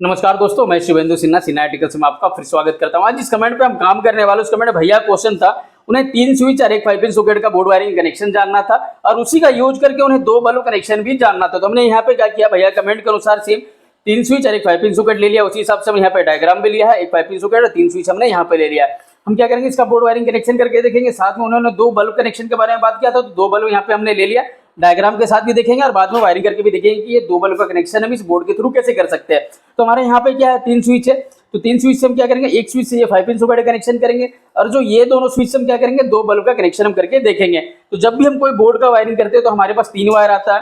नमस्कार दोस्तों, मैं शिवेंदु सिन्हा सिन्हा आर्टिकल्स में आपका फिर स्वागत करता हूं। आज जिस कमेंट पे हम काम करने वाले उस कमेंट भैया क्वेश्चन था, उन्हें 3 स्विच और एक 5 पिन सॉकेट का बोर्ड वायरिंग कनेक्शन जानना था और उसी का यूज करके उन्हें 2 बल्ब कनेक्शन भी जानना था। तो हमने यहाँ पे क्या किया, भैया कमेंट के अनुसार सेम 3 स्विच और एक 5 पिन सॉकेट ले लिया। उसी हिसाब से हम यहाँ पे डायग्राम भी लिया है, एक 5 पिन सॉकेट और 3 स्विच हमने यहाँ पे ले लिया है। हम क्या करेंगे, इसका बोर्ड वायरिंग कनेक्शन करके देखेंगे। साथ में उन्होंने 2 बल्ब कनेक्शन के बारे में बात किया था, तो 2 बल्ब यहाँ पे हमने ले लिया। डायग्राम के साथ भी देखेंगे और बाद में वायरिंग करके भी देखेंगे कि ये 2 बल्ब का कनेक्शन हम इस बोर्ड के थ्रू कैसे कर सकते हैं। तो हमारे यहाँ पे क्या है, 3 स्विच है, तो 3 स्विच से हम क्या करेंगे, एक स्विच से ये 5 पिन सॉकेट कनेक्शन करेंगे और जो ये दोनों स्विच से हम क्या करेंगे, 2 बल्ब का कनेक्शन हम करके देखेंगे। तो जब भी हम कोई बोर्ड का वायरिंग करते हैं तो हमारे पास 3 वायर आता है।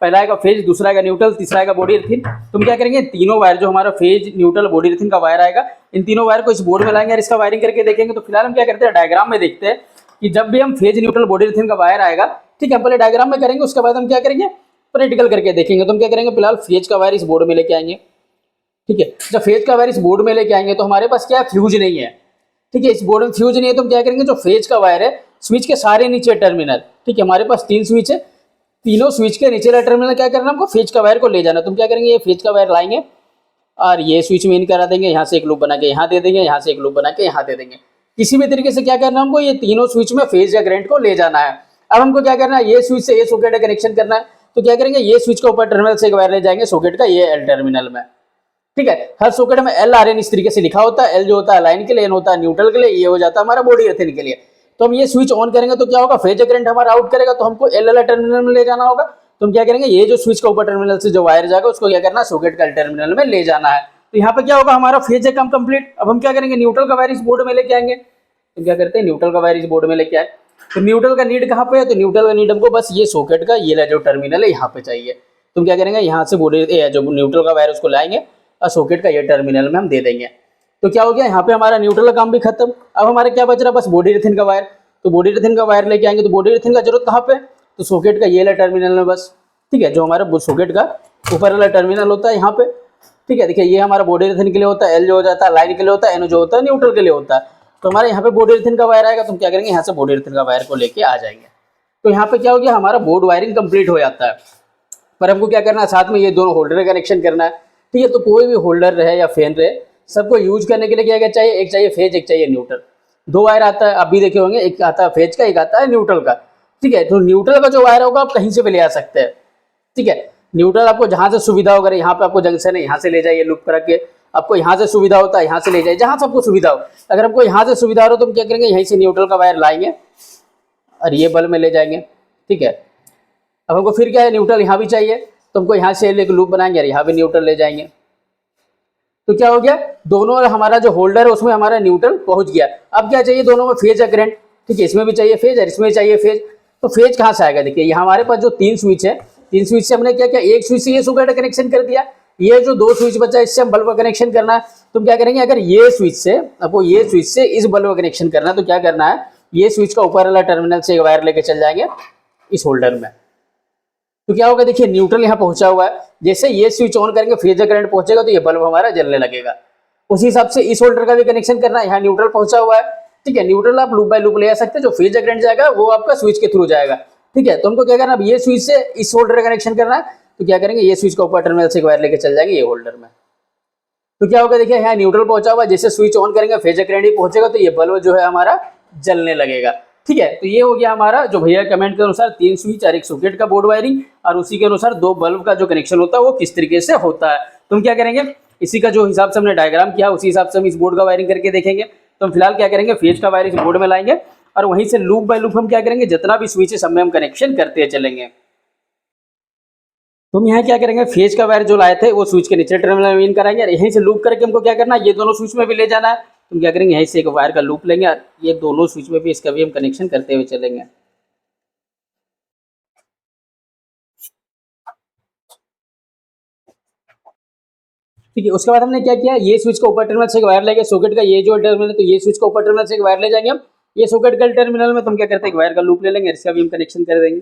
पहला आएगा फेज, दूसरा आएगा न्यूट्रल, तीसरा आएगा बॉडी अर्थिंग। तो हम क्या करेंगे, तीनों वायर जो हमारा फेज, न्यूट्रल, बॉडी अर्थिंग का वायर आएगा, इन तीनों वायर को इस बोर्ड में लाएंगे और इसका वायरिंग करके देखेंगे। तो फिलहाल हम क्या करते हैं, डायग्राम में देखते हैं कि जब भी हम फेज, न्यूट्रल, बॉडी अर्थिंग का वायर आएगा, ठीक है, हम पहले डायग्राम में करेंगे, उसके बाद हम क्या करेंगे, प्रैक्टिकल करके देखेंगे। तो हम क्या करेंगे, फिलहाल फेज का वायर इस बोर्ड में लेके आएंगे। ठीक है, जब फेज का वायर इस बोर्ड में लेके आएंगे तो हमारे पास क्या है, फ्यूज नहीं है। ठीक है, इस बोर्ड में फ्यूज नहीं है तो हम क्या करेंगे, जो फेज का वायर है, स्विच के सारे नीचे टर्मिनल, ठीक है, हमारे पास 3 स्विच है, तीनों स्विच के नीचे टर्मिनल क्या करना, हमको फेज का वायर को ले जाना। तुम क्या करेंगे, ये फेज का वायर लाएंगे और ये स्विच में इन करा देंगे, यहाँ से एक लूप बना के यहाँ दे देंगे, यहाँ से एक लूप बना के यहाँ दे देंगे। किसी भी तरीके से क्या करना, हमको ये तीनों स्विच में फेज या ग्राउंड को ले जाना है। अब हमको क्या करना है, ये स्विच से ये सॉकेट कनेक्शन करना है। तो क्या करेंगे, ये स्विच का ऊपर टर्मिनल से एक वायर ले जाएंगे सॉकेट का ये एल टर्मिनल में। ठीक है, हर सॉकेट में एल आर एन इस तरीके से लिखा होता है। एल जो होता है लाइन के लिए, एन होता है न्यूट्रल के लिए, ये हो जाता है हमारा बॉडी अर्थिंग के लिए। तो हम ये स्विच ऑन करेंगे तो क्या होगा, फेज करंट हमारा आउट करेगा, तो हमको एल एल टर्मिनल में ले जाना होगा। तो हम क्या करेंगे, ये जो स्विच का ऊपर टर्मिनल से जो वायर जाएगा उसको क्या करना है, सॉकेट का टर्मिनल में ले जाना है। तो यहाँ पे क्या होगा, हमारा फेज है काम कंप्लीट। अब हम क्या करेंगे, न्यूट्रल का वायर इस बोर्ड में लेके आएंगे। तो क्या करते हैं, न्यूट्रल का वायर इस बोर्ड में लेके आए। तो न्यूट्रल का नीड कहाँ पे है, तो न्यूट्रल का नीड हमको बस ये सॉकेट का ये जो टर्मिनल है यहाँ पे चाहिए। तुम क्या करेंगे, यहाँ से बॉडी जो न्यूट्रल का वायर उसको लाएंगे और सॉकेट का ये टर्मिनल में हम दे देंगे। तो क्या हो गया, यहाँ पे हमारा न्यूट्रल का काम भी खत्म। अब हमारा क्या बच रहा है, बस बॉडी अर्थिंग का वायर। तो बॉडी अर्थिंग का वायर लेके आएंगे, तो बॉडी अर्थिंग का जरूरत कहाँ पे, तो सॉकेट का ये वाला टर्मिनल में बस। ठीक है, जो हमारा सॉकेट का ऊपर वाला टर्मिनल होता है यहाँ पे। ठीक है, देखिए ये हमारा बॉडी अर्थिंग के लिए होता है, एल जो हो जाता है लाइन के लिए होता है, एन जो होता है न्यूट्रल के लिए होता है। तो हमारे यहाँ पे बॉडी अर्थिंग का वायर आएगा, तो हम क्या करेंगे, यहाँ से बॉडी अर्थिंग का वायर को लेके आ जाएंगे। तो यहाँ पे क्या हो गया, हमारा बोर्ड वायरिंग कंप्लीट हो जाता है। पर हमको क्या करना है, साथ में ये दोनों होल्डर का कनेक्शन करना है। ठीक है, तो कोई भी होल्डर रहे या फैन रहे, सबको यूज करने के लिए क्या क्या चाहिए, एक चाहिए फेज, एक चाहिए न्यूट्रल। 2 वायर आता है, आप भी देखे होंगे, एक आता है फेज का, एक आता है न्यूट्रल का। ठीक है, तो न्यूट्रल का जो वायर होगा आप कहीं से भी ले आ सकते हैं। ठीक है, न्यूट्रल आपको जहां से सुविधा हो, अगर यहाँ पे आपको जंक्शन है, यहाँ से ले जाइए लूप करके, आपको यहाँ से सुविधा होता है यहाँ से ले जाइए, जहां से आपको सुविधा हो। अगर हमको यहाँ से सुविधा हो तो हम क्या करेंगे, यहीं से न्यूट्रल का वायर लाएंगे और ये बल्ब में ले जाएंगे। ठीक है, अब हमको फिर क्या है, न्यूट्रल यहाँ भी चाहिए, तो हमको यहाँ से एक लूप बनाएंगे और यहाँ भी न्यूट्रल ले जाएंगे। तो क्या हो गया, दोनों हमारा जो होल्डर है उसमें हमारा न्यूट्रल पहुंच गया। अब क्या चाहिए, दोनों में फेज या करंट। ठीक है, इसमें भी चाहिए फेज और इसमें चाहिए फेज। तो फेज कहाँ से आएगा, देखिए यहाँ हमारे पास जो 3 स्विच है, 3 स्विच से हमने क्या किया, एक स्विच से ये सॉकेट कनेक्शन कर दिया। ये जो 2 स्विच बचा इससे हम बल्ब का कनेक्शन करना है। तो क्या करेंगे, अगर ये स्विच से आपको ये स्विच से इस बल्ब का कनेक्शन करना है तो क्या करना है, ये स्विच का ऊपर वाला टर्मिनल से एक वायर लेके चल जाएंगे इस होल्डर में। तो क्या होगा, देखिए न्यूट्रल यहाँ पहुंचा हुआ है, जैसे ये स्विच ऑन करेंगे फेज करंट पहुंचेगा तो ये बल्ब हमारा जलने लगेगा। उसी हिसाब से इस होल्डर का भी कनेक्शन करना है, यहाँ न्यूट्रल पहुंचा हुआ है। ठीक है, न्यूट्रल आप लूप बाय लूप ले आ सकते हैं, जो फेज करंट जाएगा वो आपका स्विच के थ्रू जाएगा। ठीक है, तो हमको क्या करना, अब ये स्विच से इस होल्डर का कनेक्शन करना है। तो क्या करेंगे, ये स्विच का ऊपर टर्मिनल से एक वायर लेके चल जाएंगे ये होल्डर में। तो क्या होगा, देखिए यहाँ न्यूट्रल पहुंचा हुआ है, जैसे स्विच ऑन करेंगे फेज करंट ही पहुंचेगा तो ये बल्ब जो है हमारा जलने लगेगा। ठीक है, तो ये हो गया हमारा जो भैया कमेंट के अनुसार 3 स्विच और एक सॉकेट का बोर्ड वायरिंग, और उसी के अनुसार 2 बल्ब का जो कनेक्शन होता है वो किस तरीके से होता है। तुम क्या करेंगे, इसी का जो हिसाब से हमने डायग्राम किया उसी हिसाब से हम इस बोर्ड का वायरिंग करके देखेंगे। तो हम फिलहाल क्या करेंगे, फेज का वायर इस बोर्ड में लाएंगे और वहीं से लूप बाय लूप हम क्या करेंगे, जितना भी स्विच है सब में हम कनेक्शन करते चलेंगे। तो हम यहाँ क्या करेंगे, फेज का वायर जो लाए थे वो स्विच के नीचे टर्मिनल में इन कराएंगे और यहीं से लूप करके हमको क्या करना है, ये दोनों स्विच में भी ले जाना है। तुम क्या करेंगे, यहीं से एक वायर का लूप लेंगे और ये दोनों स्विच में भी इसका भी हम कनेक्शन करते हुए चलेंगे। ठीक है, उसके बाद हमने क्या किया, ये स्विच का ऊपर टर्मिनल से एक वायर लेंगे सॉकेट का, ये जो टर्मिनल है तो ये स्विच का ऊपर टर्मिनल से एक वायर ले जाएंगे हम ये सॉकेट का टर्मिनल में। तुम क्या करते हैं, एक वायर का लूप ले लेंगे, इसका भी हम कनेक्शन कर देंगे।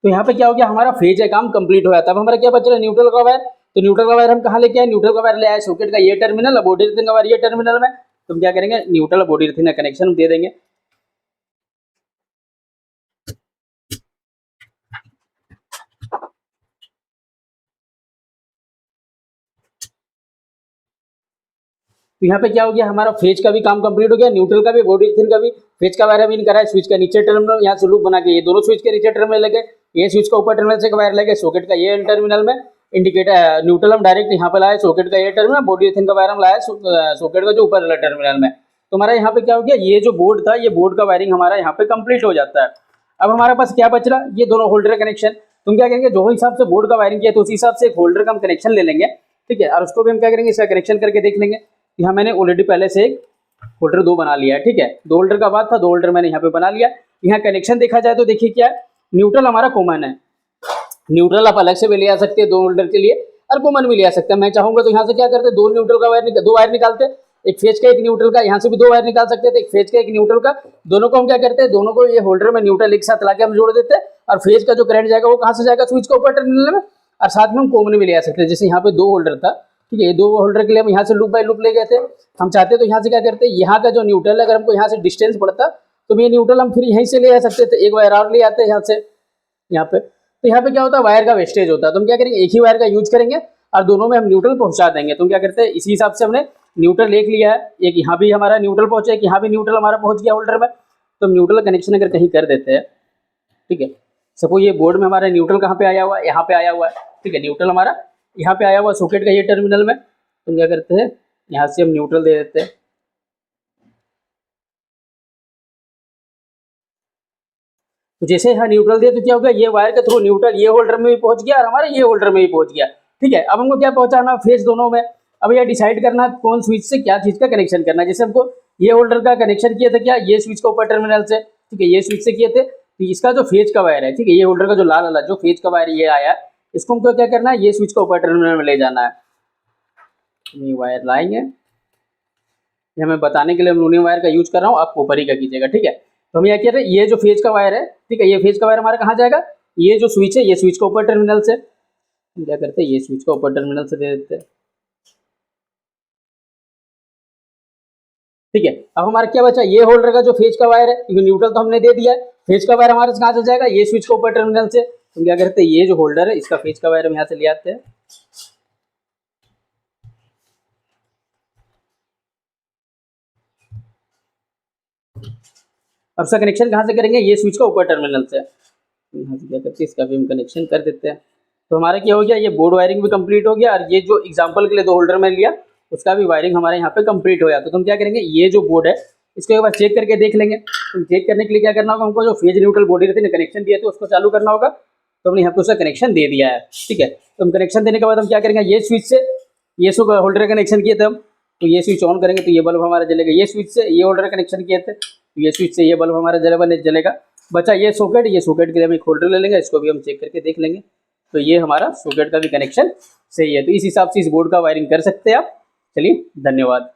तो यहाँ पे क्या हो गया, हमारा फेज है काम कंप्लीट हो जाता है। अब हमारा क्या बच रहा है, न्यूट्रल का वायर। तो न्यूट्रल का वायर हम कहाँ लेके आए, न्यूट्रल का वायर ले आए सॉकेट का ये टर्मिनल, बॉडी अर्थिंग का वायर ये टर्मिनल में। तुम क्या करेंगे, न्यूट्रल बॉडी अर्थिंग का कनेक्शन दे देंगे। तो यहाँ पे क्या हो गया, हमारा फेज का भी काम कंप्लीट हो गया, न्यूट्रल का भी, बोडीरेथिन का भी। फेज का वायर हम इन करा है, स्विच का नीचे टर्मिनल, यहाँ से लूप बना के ये दोनों स्विच के नीचे टर्मिनल लगे, ये स्विच का ऊपर टर्मिनल से वायर लगे, सॉकेट का ये टर्मिनल में, इंडिकेटर न्यूट्रल हम डायरेक्ट यहाँ पे लाए, सॉकेट का ये टर्मिनल, बोडीरेथिन का वायर हम लाए सॉकेट का जो ऊपर वाला टर्मिनल में। तो हमारा यहाँ पे क्या हो गया, ये जो बोर्ड था, ये बोर्ड का वायरिंग हमारा यहाँ पे कंप्लीट हो जाता है। अब हमारे पास क्या बच रहा, ये दोनों होल्डर कनेक्शन। तुम क्या करेंगे, जो हिसाब से बोर्ड का वायरिंग किया तो उसी हिसाब से एक होल्डर का हम कनेक्शन ले लेंगे, ठीक है, और उसको भी हम क्या करेंगे, इसका कनेक्शन करके देख लेंगे। यहाँ मैंने ऑलरेडी पहले से एक होल्डर 2 बना लिया है, ठीक है, 2 होल्डर का बात था, 2 होल्डर मैंने यहाँ पे बना लिया। यहाँ कनेक्शन देखा जाए तो देखिए क्या है, न्यूट्रल हमारा कॉमन है, न्यूट्रल आप अलग से भी ले आ सकते हैं 2 होल्डर के लिए, और कॉमन भी ले आ सकते हैं। मैं चाहूंगा तो यहाँ से क्या करते, 2 न्यूट्रल का वायर 2 वायर निकालते, एक फेज का एक न्यूट्रल का, यहाँ से भी 2 वायर निकाल सकते थे, एक फेज का एक न्यूट्रल का, दोनों को हम क्या करते हैं, दोनों को ये होल्डर में न्यूट्रल एक साथ लाके हम जोड़ देते हैं, और फेज का जो करंट जाएगा वो कहाँ से जाएगा, स्विच का ऊपर टर्मिनल में, और साथ में हम कॉमन भी ले आ सकते हैं। जैसे यहाँ पे 2 होल्डर था, ठीक है, ये 2 होल्डर के लिए हम यहाँ से लूप बाय लूप ले गए थे। हम चाहते तो यहाँ से क्या करते, यहाँ का जो न्यूट्रल है, अगर हमको यहाँ से डिस्टेंस पड़ता तो ये न्यूट्रल हम फिर यहीं से ले आ सकते थे, एक वायर और ले आते हैं यहाँ से यहाँ पे। तो यहाँ पे क्या होता है, वायर का वेस्टेज होता है, तो हम क्या करेंगे, एक ही वायर का यूज करेंगे और दोनों में हम न्यूट्रल पहुंचा देंगे। तो हम क्या करते हैं, इसी हिसाब से हमने न्यूट्रल एक लिया है, एक यहाँ भी हमारा न्यूट्रल पहुंचा, एक यहाँ भी न्यूट्रल हमारा पहुंच गया होल्डर में। तो हम न्यूट्रल कनेक्शन अगर कहीं कर देते हैं, ठीक है, सपोज ये बोर्ड में हमारा न्यूट्रल कहाँ पे आया हुआ है, यहाँ पे आया हुआ है, ठीक है, न्यूट्रल हमारा यहाँ पे आया हुआ है सॉकेट का ये टर्मिनल में। तो हम क्या करते हैं, यहाँ से हम न्यूट्रल दे देते हैं, तो जैसे यहाँ न्यूट्रल दिया तो क्या हो गया, ये वायर के थ्रू न्यूट्रल ये होल्डर में भी पहुंच गया और हमारे ये होल्डर में भी पहुंच गया, ठीक है। अब हमको क्या पहुंचाना, फेज दोनों में। अब यह डिसाइड करना कौन स्विच से क्या चीज का कनेक्शन करना है। जैसे हमको ये होल्डर का कनेक्शन किया था क्या, ये स्विच का ऊपर टर्मिनल से, ठीक है, ये स्विच से किए थे, तो इसका जो फेज का वायर है, ठीक है, ये होल्डर का जो लाल वाला जो फेज का वायर ये आया, इसको हमको क्या करना है, ये स्विच का ऊपर टर्मिनल में ले जाना है। ये वायर लाएंगे, ये मैं बताने के लिए लूनी वायर का यूज कर रहा हूँ, आप ऊपर ही का कीजिएगा, ठीक है। तो हम क्या कह रहे हैं, ये जो फेज का वायर है, ठीक है, ये फेज का वायर हमारा कहाँ जाएगा, ये जो स्विच है, ये स्विच का ऊपर टर्मिनल से, क्या करते हैं, ये स्विच का ऊपर टर्मिनल से दे देते हैं, ठीक है। अब हमारा क्या बचा, ये होल्डर का जो फेज का वायर है, क्योंकि न्यूट्रल तो हमने दे दिया है, फेज का वायर हमारे कहाँ से जाएगा, ये स्विच का ऊपर टर्मिनल से। तो क्या करते हैं, ये जो होल्डर है इसका फेज का वायर हम यहाँ से ले आते हैं, अब इसका कनेक्शन कहाँ से करेंगे, ये स्विच का ऊपर टर्मिनल से। यहाँ से क्या करते हैं, इसका भी हम कनेक्शन कर देते हैं। तो हमारा क्या हो गया, ये बोर्ड वायरिंग भी कंप्लीट हो गया, और ये जो एग्जांपल के लिए 2 होल्डर में लिया उसका भी वायरिंग हमारे यहाँ पे कंप्लीट हो गया। तो हम क्या करेंगे, ये जो बोर्ड है इसको एक बार चेक करके देख लेंगे। तो चेक करने के लिए क्या करना होगा, हमको जो फेज न्यूट्रल बॉडी रहती है कनेक्शन दिया तो उसको चालू करना होगा। तो हमने यहाँ पे उसका कनेक्शन दे दिया है, ठीक है। तो हम कनेक्शन देने के बाद हम क्या करेंगे, ये स्विच से ये सो होल्डर कनेक्शन किए थे हम, तो ये स्विच ऑन करेंगे तो ये बल्ब हमारा जलेगा। ये स्विच से ये होल्डर कनेक्शन किए थे, तो ये स्विच से ये बल्ब हमारा जलेगा। बचा ये सॉकेट, ये सॉकेट के लिए हम एक होल्डर ले लेंगे, इसको भी हम चेक करके देख लेंगे। तो ये हमारा सॉकेट का भी कनेक्शन सही है। तो इस हिसाब से इस बोर्ड का वायरिंग कर सकते हैं आप। चलिए, धन्यवाद।